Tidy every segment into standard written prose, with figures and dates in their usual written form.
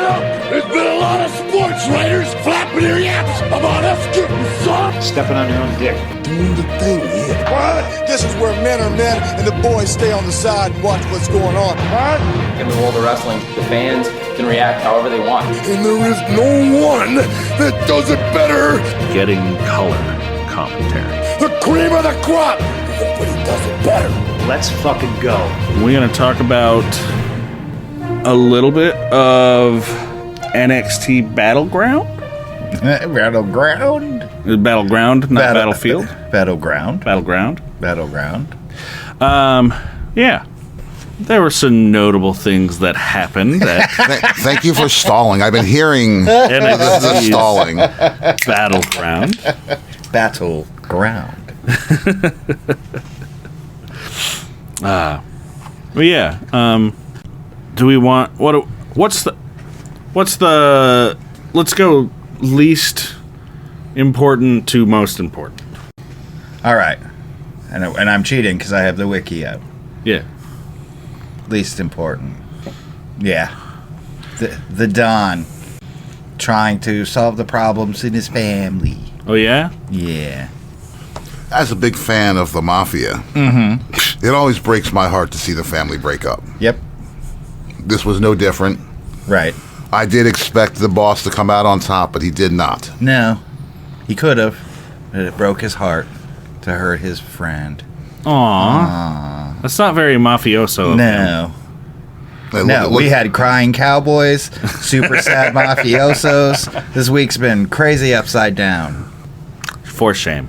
Well, there's been a lot of sports writers flapping their yaps about us getting soft. Stepping on your own dick. Doing the thing here. What? This is where men are men and the boys stay on the side and watch what's going on. What? In the world of wrestling, the fans can react however they want. And there is no one that does it better. Getting color commentary. The cream of the crop. Nobody does it better. Let's fucking go. We're going to talk about a little bit of NXT Battleground. Battleground? Battleground, not Battlefield. Battleground. Battleground. Yeah. There were some notable things that happened. Thank you for stalling. I've been hearing NXT stalling. Battleground. Battleground. But yeah. Do we want what's the let's go least important to most important. All right. And I'm cheating because I have the wiki up. Yeah. Least important. Yeah. The Don trying to solve the problems in his family. Oh yeah? Yeah. As a big fan of the Mafia, it always breaks my heart to see the family break up. Yep. This was no different. Right. I did expect the boss to come out on top, but he did not. No. He could have, but it broke his heart to hurt his friend. Aww. That's not very mafioso of him. No, we had crying cowboys, super sad mafiosos. This week's been crazy upside down. For shame.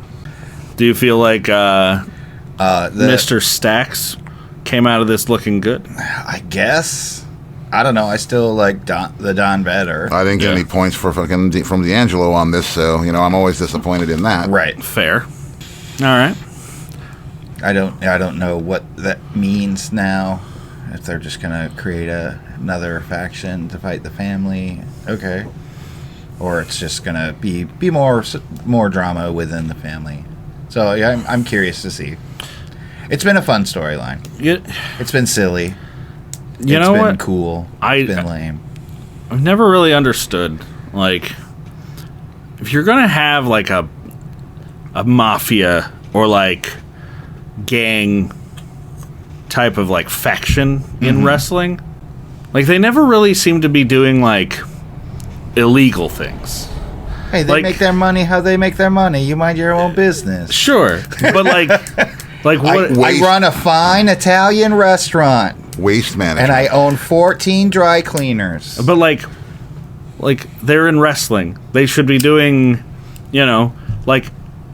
Do you feel like Mr. Stacks came out of this looking good? I guess. I don't know. I still like the Don better. I didn't get any points from D'Angelo on this, so I'm always disappointed in that. Right. Fair. All right. I don't know what that means now. If they're just gonna create another faction to fight the family, okay, or it's just gonna be more drama within the family. So yeah, I'm curious to see. It's been a fun storyline. It's been silly. It's been cool. It's been lame. I've never really understood, like, if you're gonna have like a mafia or like gang type of like faction in wrestling, like they never really seem to be doing like illegal things. Hey, they make their money how they make their money. You mind your own business. Sure, but like what? I run a fine Italian restaurant. Waste management. And I own 14 dry cleaners. But like they're in wrestling. They should be doing, like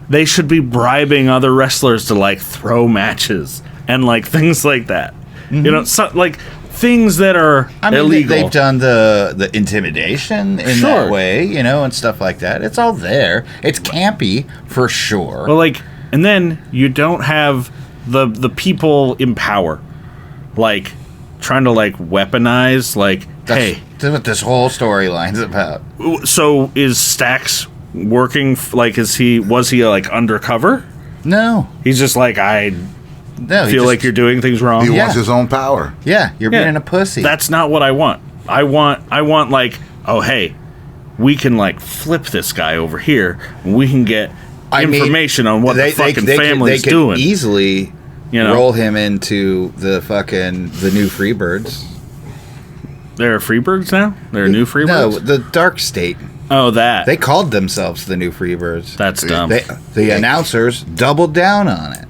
they should be bribing other wrestlers to like throw matches and like things like that. Like things that are illegal. They've done the intimidation in that way, and stuff like that. It's all there. It's campy for sure. Well, like, and then you don't have the people in power, like trying to like weaponize, like, That's what this whole storyline's about. So is Stacks working? Like, was he like undercover? No, he's just like feel like you're doing things wrong. He wants his own power. Yeah, you're being a pussy. That's not what I want. I want like, oh hey, we can like flip this guy over here, and we can get information on what the fucking family's doing. They could easily roll him into the new Freebirds. There are Freebirds now? There are new Freebirds? No, the Dark State. Oh, that. They called themselves the new Freebirds. That's dumb. The announcers doubled down on it.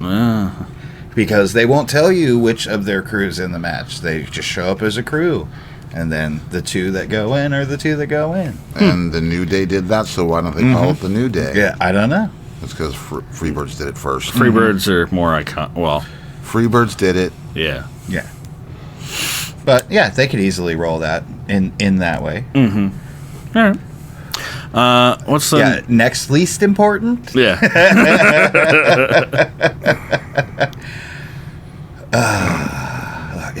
Because they won't tell you which of their crew's in the match. They just show up as a crew. And then the two that go in are the two that go in. And the New Day did that, so why don't they call it the New Day? Yeah, I don't know. It's because Freebirds did it first. Freebirds are more iconic. Well, Freebirds did it. Yeah. Yeah. But yeah, they could easily roll that in that way. Mm-hmm. All right. What's the next least important? Yeah.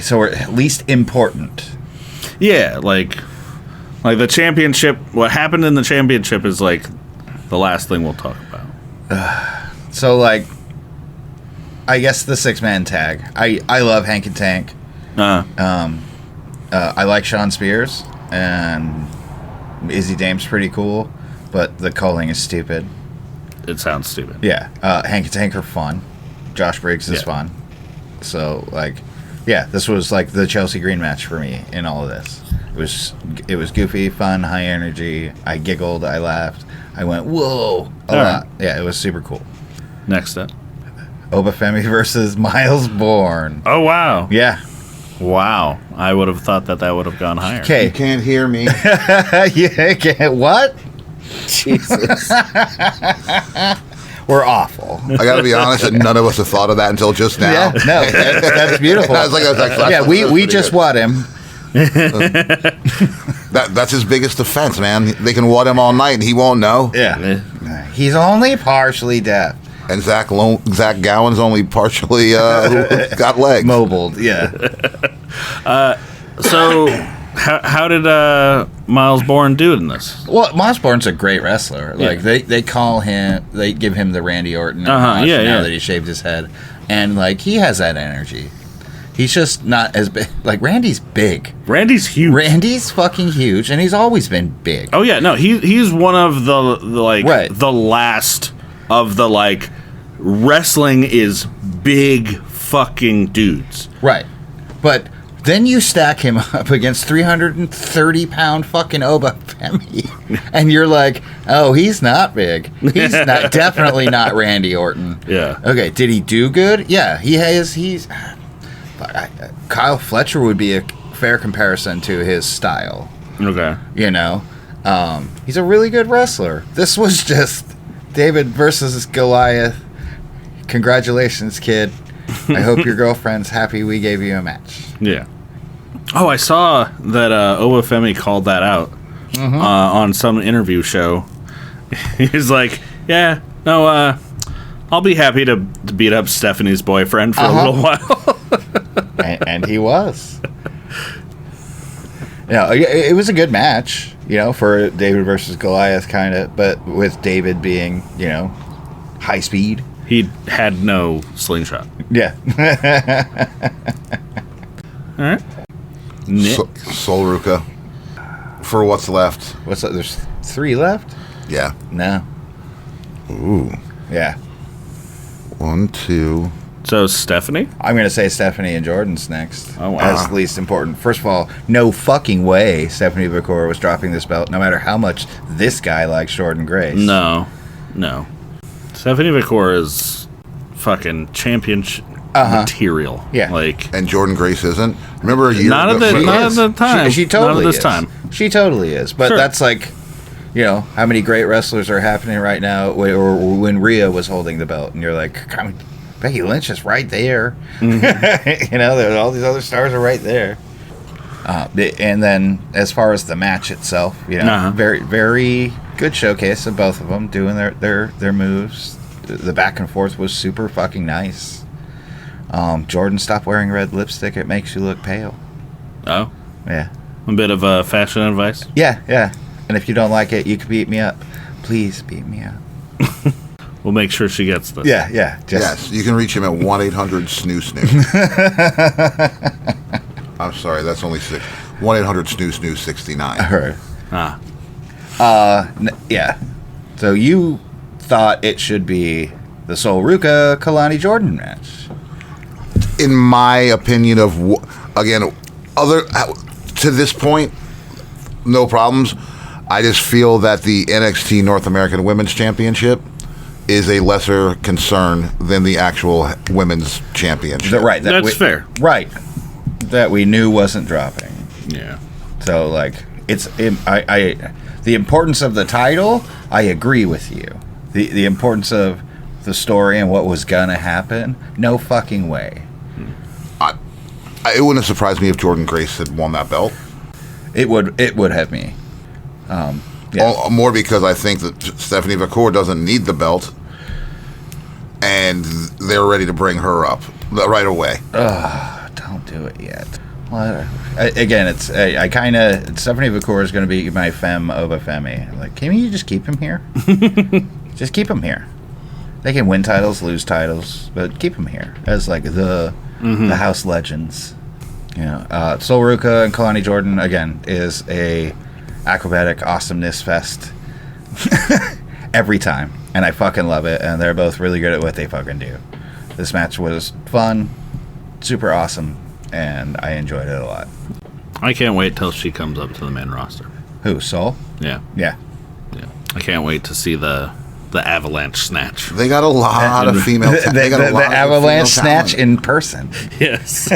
So we're least important. Yeah, like the championship. What happened in the championship is like the last thing we'll talk about. So like, I guess the 6-man tag. I love Hank and Tank. I like Sean Spears. and Izzy Dame's pretty cool, but the calling is stupid. It sounds stupid. Yeah. Hank and Tank are fun. Josh Briggs is fun. So, like, yeah, this was like the Chelsea Green match for me in all of this. It was goofy, fun, high energy. I giggled, I laughed, I went, whoa, a lot. Yeah, it was super cool. Next up. Oba Femi versus Miles Bourne. Oh, wow. Yeah. Wow. I would have thought that would have gone higher. Okay. You can't hear me. Yeah, what? Jesus. We're awful. I got to be honest, that none of us have thought of that until just now. Yeah, no, that's beautiful. I was like, yeah, we just what him. That's his biggest defense, man. They can what him all night and he won't know. Yeah. He's only partially deaf. And Zach Gowen's only partially got legs. Mobiled, yeah. So, how did Miles Bourne do in this? Well, Miles Bourne's a great wrestler. Like they call him, they give him the Randy Orton now that he shaved his head, and like he has that energy. He's just not as big. Like Randy's big. Randy's huge. Randy's fucking huge, and he's always been big. Oh yeah, no, he's one of the last of the like wrestling is big fucking dudes. Right, but. Then you stack him up against 330-pound fucking Oba Femi, and you're like, oh, he's not big. He's definitely not Randy Orton. Yeah. Okay, did he do good? Yeah, he has. Kyle Fletcher would be a fair comparison to his style. Okay. You know, he's a really good wrestler. This was just David versus Goliath. Congratulations, kid. I hope your girlfriend's happy we gave you a match. Yeah. Oh, I saw that Oba Femi called that out on some interview show. He's like, yeah, no, I'll be happy to beat up Stephanie's boyfriend for a little while. and he was. Yeah, it was a good match, you know, for David versus Goliath kind of, but with David being, you know, high speed. He had no slingshot. Yeah. All right. Nick. Sol Ruca. For what's left. What's that? There's 3 left? Yeah. No. Ooh. Yeah. 1, 2. So Stephanie? I'm going to say Stephanie and Jordynne's next. Oh, wow. As least important. First of all, no fucking way Stephanie Vaquer was dropping this belt, no matter how much this guy likes Jordynne Grace. No. Stephanie Vaquer is fucking championship material. Yeah. Like, And Jordynne Grace isn't. Remember a year not at ago? the time. She totally not at this is. time. She totally is. But Sure. that's like, you know, how many great wrestlers are happening right now, or when Rhea was holding the belt, and you're like, come on, Becky Lynch is right there. Mm-hmm. You know, all these other stars are right there. And then as far as the match itself, you know, very, very good showcase of both of them doing their moves. The back and forth was super fucking nice. Jordynne, stop wearing red lipstick. It makes you look pale. Oh. Yeah. A bit of fashion advice. Yeah. And if you don't like it, you can beat me up. Please beat me up. We'll make sure she gets this. Yeah. Yes, you can reach him at 1-800-SNOO-SNOO. I'm sorry, that's only 1-800-SNOO-SNOO-69. I heard. Ah. Yeah. So you thought it should be the Sol Ruca Kalani Jordynne match. In my opinion, again, to this point, no problems. I just feel that the NXT North American Women's Championship is a lesser concern than the actual Women's Championship. Right. That's fair. Right. That we knew wasn't dropping. Yeah. So, like, the importance of the title, I agree with you. The importance of the story and what was gonna happen, no fucking way. It wouldn't have surprised me if Jordynne Grace had won that belt. It would have me. Yeah. More because I think that Stephanie Vaquer doesn't need the belt, and they're ready to bring her up right away. Don't do it yet. Well, again, it's I kind of Stephanie Vaquer is going to be my Oba Femi. Like, can you just keep him here? Just keep him here. They can win titles, lose titles, but keep him here as like the house legends. You know, Sol Ruca and Kalani Jordynne, again, is a acrobatic awesomeness fest every time. And I fucking love it. And they're both really good at what they fucking do. This match was fun, super awesome, and I enjoyed it a lot. I can't wait till she comes up to the main roster. Who, Sol? Yeah. Yeah. I can't wait to see the avalanche snatch. They got a lot of female talent. The avalanche snatch in person. Yes.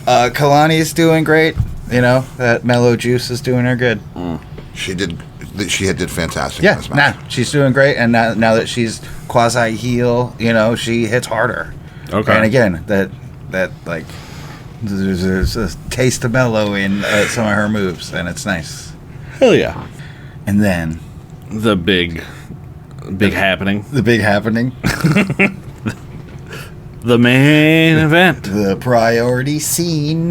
Kalani's doing great. You know, that mellow juice is doing her good. She did fantastic Yeah, in this match. nah, she's doing great, and now that she's quasi heel, you know, she hits harder. Okay. And again, that like there's a taste of mellow in some of her moves, and it's nice. Hell yeah. And then The big happening. the big happening, The main event. the priority scene.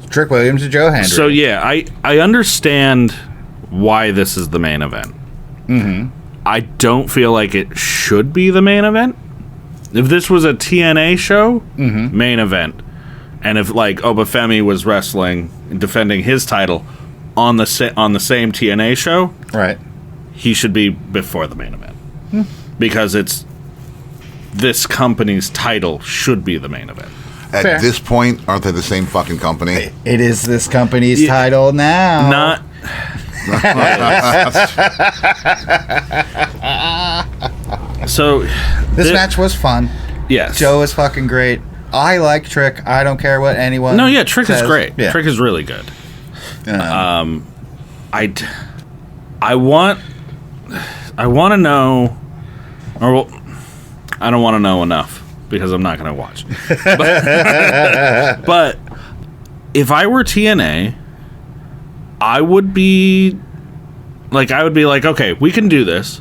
Trick Williams and Joe Hendry. So yeah, I understand why this is the main event. Mm-hmm. I don't feel like it should be the main event. If this was a TNA show, main event, and if like Oba Femi was wrestling and defending his title on the same TNA show, right, he should be before the main event because it's this company's title should be the main event. At Fair. this point, aren't they the same fucking company? it is this company's title now. Not. So This match was fun. yes. Joe is fucking great. I like Trick. I don't care what anyone. No, yeah, Trick is says. great. Yeah. Trick is really good. I want to know, or well, I don't want to know enough because I'm not going to watch. But if I were TNA, I would be like, okay, we can do this,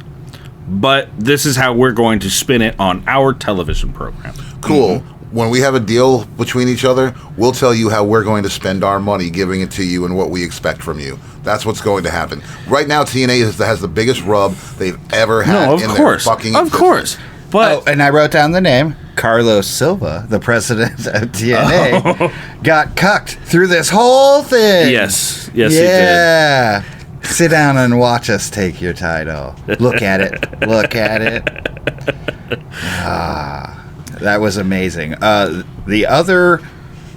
but this is how we're going to spin it on our television program. Cool. When we have a deal between each other, we'll tell you how we're going to spend our money giving it to you and what we expect from you. That's what's going to happen. Right now, TNA has the biggest rub they've ever had in their fucking Of course. But and I wrote down the name. Carlos Silva, the president of TNA, got cucked through this whole thing. yes, he did. Yeah. Sit down and watch us take your title. Look at it. Look at it. That was amazing. The other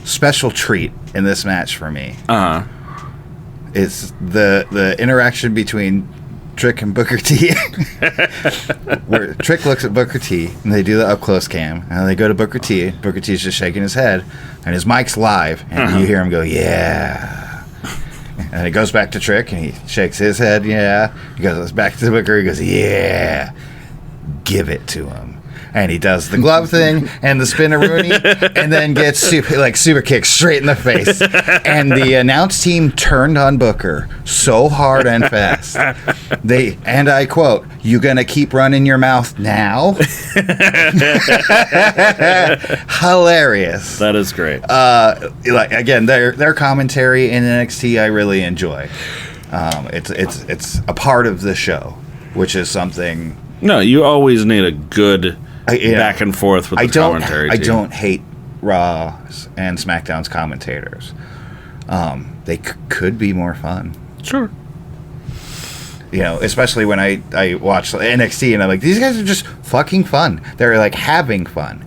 special treat in this match for me is the interaction between Trick and Booker T. Where Trick looks at Booker T and they do the up close cam and they go to Booker T. Booker T's just shaking his head and his mic's live and you hear him go, yeah. And it goes back to Trick and he shakes his head, yeah. He goes back to Booker, he goes, yeah. Give it to him. And he does the glove thing and the spinneroonie and then gets super kicked straight in the face. And the announce team turned on Booker so hard and fast. And I quote, "You gonna keep running your mouth now?" Hilarious. That is great. Again, their commentary in NXT I really enjoy. It's a part of the show, which is something. No, you always need a good back and forth with the commentary. I don't hate Raw's and SmackDown's commentators. They could be more fun. Sure. You know, especially when I watch NXT and I'm like, these guys are just fucking fun. They're like having fun.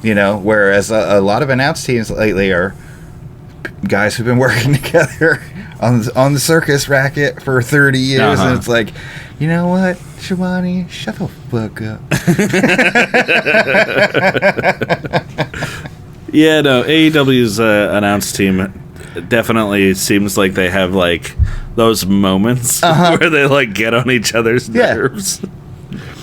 You know, whereas a lot of announce teams lately are guys who've been working together on the circus racket for 30 years, and it's like, you know what, Shivani, shut the fuck up. Yeah, no, AEW's announce team definitely seems like they have like those moments where they like get on each other's nerves.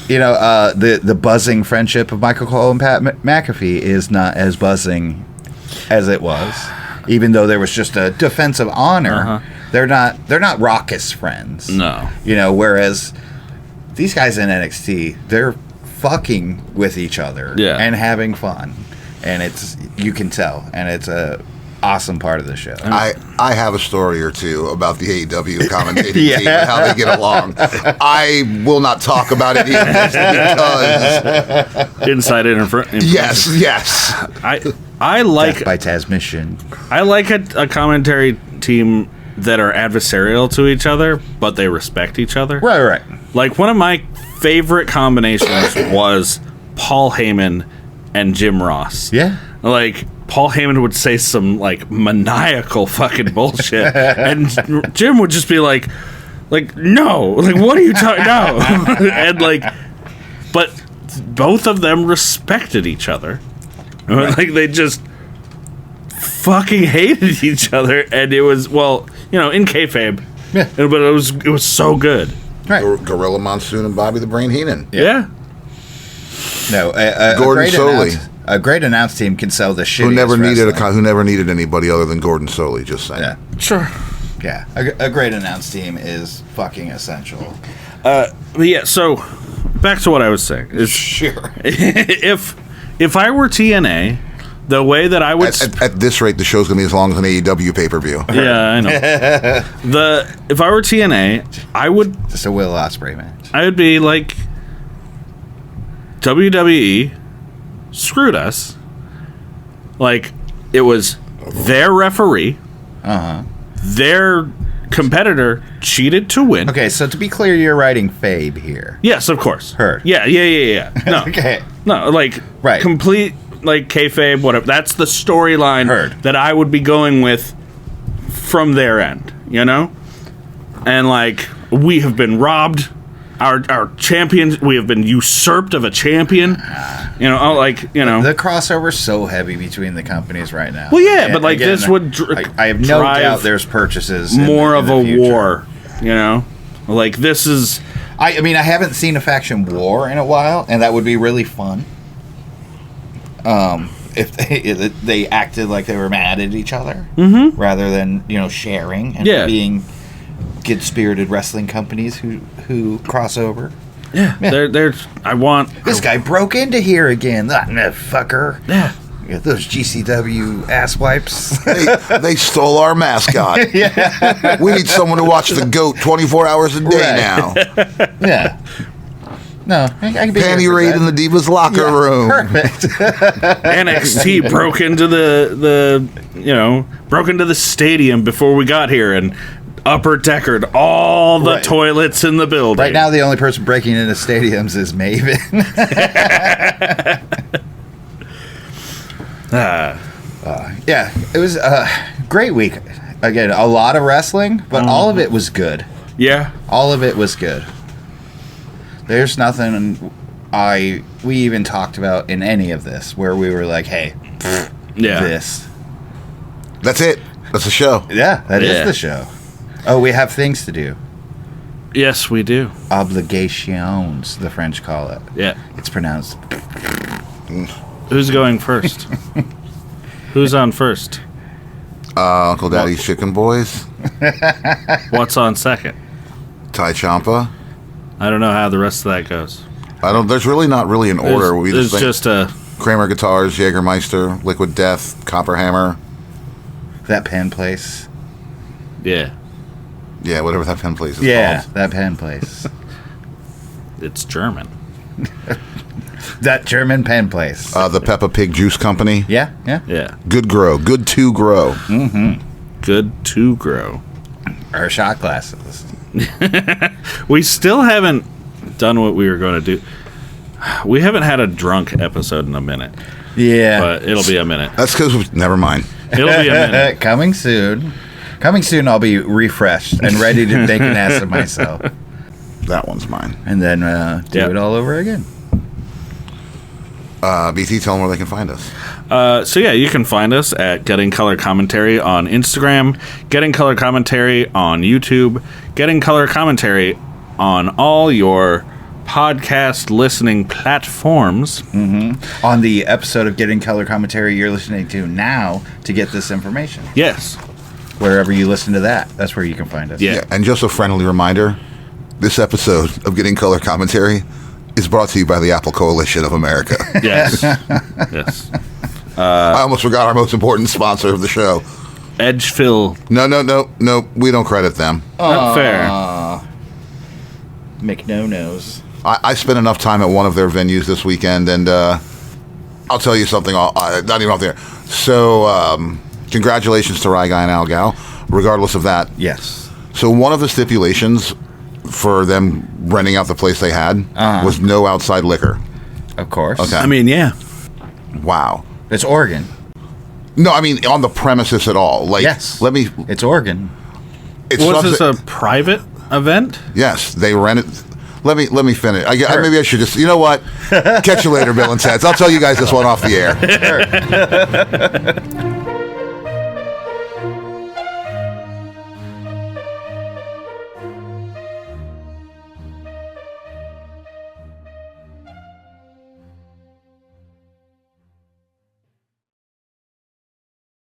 You know, the buzzing friendship of Michael Cole and Pat McAfee is not as buzzing as it was, even though there was just a defensive honor. They're not raucous friends. No. You know, whereas these guys in NXT, they're fucking with each other and having fun, and you can tell, and it's awesome part of the show. I have a story or two about the AEW commentating team and how they get along. I will not talk about any of this because Inside information. yes. I like Death by Tasmission. I like a commentary team that are adversarial to each other, but they respect each other. Right. Like, one of my favorite combinations was Paul Heyman and Jim Ross. Yeah. Like, Paul Heyman would say some, like, maniacal fucking bullshit, and Jim would just be like, no, like, what are you talking about? No. And, like, but both of them respected each other. Right. Like, they just fucking hated each other, and it was, well, you know, in kayfabe. Yeah. But it was so good. Right. Gorilla Monsoon and Bobby the Brain Heenan. Yeah. No, Gordon Soley. A great announce team can sell the shit. Who never needed anybody other than Gordon Soley, just saying. Yeah. Sure. Yeah. A great announce team is fucking essential. But yeah, so back to what I was saying. Is Sure. if I were TNA, the way that I would At this rate, the show's going to be as long as an AEW pay-per-view. yeah, I know. If I were TNA, I would Just a Will Ospreay match. I would be like, WWE screwed us. Like, it was their referee. Their competitor cheated to win. Okay, so to be clear, you're writing Fabe here. Yes, of course. Heard. Yeah. No. Okay. No, like, Right. complete, like, kayfabe, whatever. That's the storyline Heard. that I would be going with from their end, you know? And, like, we have been robbed. Our champions, we have been usurped of a champion. You know, like, you know. The crossover's so heavy between the companies right now. Well, yeah, And but, like, again, this would I have no drive doubt there's purchases. more in of the a future. war, you know? Like, this is... I mean, I haven't seen a faction war in a while, and that would be really fun. If they acted like they were mad at each other, rather than, you know, sharing and being good-spirited wrestling companies who cross over. Yeah. I want... This guy broke into here again. That fucker. Yeah. Yeah, those GCW ass wipes. They stole our mascot. We need someone to watch the GOAT 24 hours a day now. Yeah. No, I can be Panty here for raid that. in the Divas locker room. Perfect. NXT broke into broke into the stadium before we got here and upper deckered all the Right. toilets in the building. Right now, the only person breaking into stadiums is Maven. Yeah, it was a great week. Again, a lot of wrestling, but all of it was good. Yeah. All of it was good. There's nothing we even talked about in any of this where we were like, hey, Yeah. this. That's it. That's the show. Yeah, that is Yeah. the show. Oh, we have things to do. Yes, we do. Obligations, the French call it. Yeah. It's pronounced. Who's going first? Who's on first? Uncle Daddy's Chicken Boys. What's on second? Ty Ciampa. I don't know how the rest of that goes. There's really not really an order. We There's think just a... Kramer Guitars, Jägermeister, Liquid Death, Copper Hammer. That pen place. Yeah. Yeah, whatever that pen place is Yeah, called. that pen place. It's German. That German pen place. The Peppa Pig Juice Company. Yeah. Yeah. Good Grow. Good to Grow. Good to grow. Or shot glasses. We still haven't done what we were going to do. We haven't had a drunk episode in a minute, Yeah. but it'll be a minute. That's because, never mind. It'll be a minute. Coming soon. Coming soon, I'll be refreshed and ready to make an ass of myself. That one's mine. And then do Yep. it all over again. BT, tell them where they can find us. So yeah, you can find us at Getting Color Commentary on Instagram, Getting Color Commentary on YouTube, Getting Color Commentary on all your podcast listening platforms. On the episode of Getting Color Commentary you're listening to now to get this information. Yes. Wherever you listen to that, that's where you can find us. Yeah. And just a friendly reminder, this episode of Getting Color Commentary is brought to you by the Apple Coalition of America. Yes. Yes. I almost forgot our most important sponsor of the show. Edgefill. No. We don't credit them. Not fair. McNo-Nos. I spent enough time at one of their venues this weekend, and I'll tell you something. Not even off there. So, congratulations to Ry Guy and Al Gal. Regardless of that, Yes. so one of the stipulations for them renting out the place they had was no outside liquor. Of course. Okay. I mean, yeah. Wow. It's Oregon. No, I mean on the premises at all. Like, Yes. It's Oregon. Was this a private event? Yes, they rented. Let me finish. Maybe I should just. You know what? Catch you later, Bill and Teds. I'll tell you guys this one off the air.